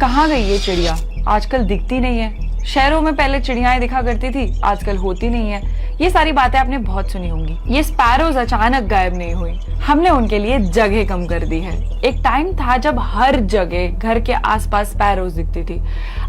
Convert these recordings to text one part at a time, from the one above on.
कहाँ गई ये चिड़िया? आजकल दिखती नहीं है। शहरों में पहले चिड़ियाएं दिखा करती थी, आजकल होती नहीं है। ये सारी बातें आपने बहुत सुनी होंगी। ये स्पैरोज अचानक गायब नहीं हुई, हमने उनके लिए जगह कम कर दी है। एक टाइम था जब हर जगह घर के आसपास स्पैरोज दिखती थी।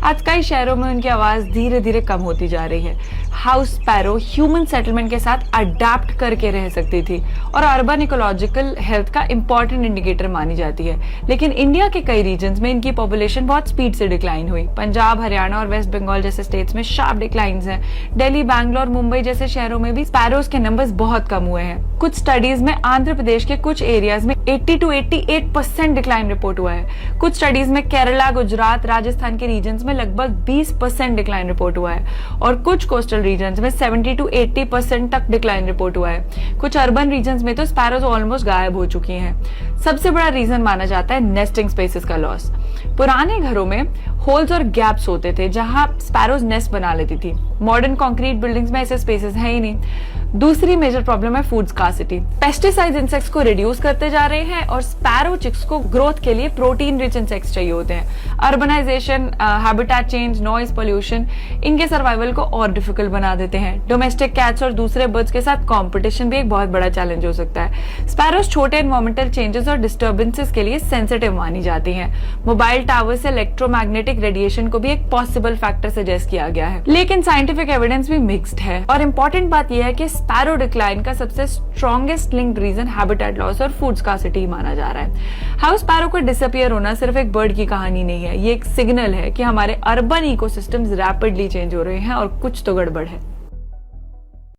आज कई शहरों में उनकी आवाज धीरे धीरे कम होती जा रही है। हाउस स्पैरो ह्यूमन सेटलमेंट के साथ अडेप्ट करके रह सकती थी और अर्बन इकोलॉजिकल हेल्थ का इंपॉर्टेंट इंडिकेटर मानी जाती है। लेकिन इंडिया के कई रीजन्स में इनकी पॉपुलेशन बहुत स्पीड से डिक्लाइन हुई। पंजाब, हरियाणा और वेस्ट बंगाल जैसे स्टेट्स में शार्प डिक्लाइंस हैं। दिल्ली, बैंगलोर, मुंबई जैसे शहरों में भी स्पैरोज के नंबर्स बहुत कम हुए हैं। कुछ स्टडीज में आंध्र प्रदेश के कुछ एरियाज में 80 to 88% डिक्लाइन रिपोर्ट हुआ है। कुछ स्टडीज में केरला, गुजरात, राजस्थान के रीजन्स में लगभग 20% डिक्लाइन रिपोर्ट हुआ है और कुछ कोस्टल रीजन्स में 70 to 80% तक डिक्लाइन रिपोर्ट हुआ है। कुछ अर्बन रीजन्स में तो स्पैरोज ऑलमोस्ट गायब हो चुकी हैं। सबसे बड़ा रीजन माना जाता है नेस्टिंग स्पेसेस का लॉस। पुराने घरों में होल्स और गैप्स होते थे जहां स्पैरोज नेस्ट बना लेती थी। मॉडर्न कंक्रीट बिल्डिंग्स में ऐसे स्पेसेस है ही नहीं। दूसरी मेजर प्रॉब्लम है फूड स्कार्सिटी। पेस्टिसाइड्स इंसेक्ट्स को रिड्यूस करते जा रहे हैं और स्पैरो चिक्स को ग्रोथ के लिए प्रोटीन रिच इंसेक्ट्स चाहिए होते हैं। Urbanization, habitat change, noise pollution इनके सर्वाइवल को और डिफिकल्ट बना देते हैं। डोमेस्टिक कैट्स और दूसरे बर्ड्स के साथ कॉम्पिटिशन भी एक बहुत बड़ा चैलेंज हो सकता है। स्पैरोज छोटे एनवायरमेंटल चेंजेस और डिस्टर्बेंसेस के लिए सेंसिटिव मानी जाती हैं। मोबाइल टावर से इलेक्ट्रोमैग्नेटिक रेडिएशन को भी एक पॉसिबल फैक्टर सजेस्ट किया गया है, लेकिन साइंटिफिक एविडेंस भी मिक्स्ड है। और इंपॉर्टेंट बात यह है कि स्पैरो डिक्लाइन का सबसे strongest linked reason habitat loss और फूड स्कार्सिटी माना जा रहा है। हाउस स्पैरो का डिसअपियर होना सिर्फ एक बर्ड की कहानी नहीं है, ये एक सिग्नल है कि हमारे अर्बन इकोसिस्टम्स रैपिडली चेंज हो रहे हैं और कुछ तो गड़बड़ है।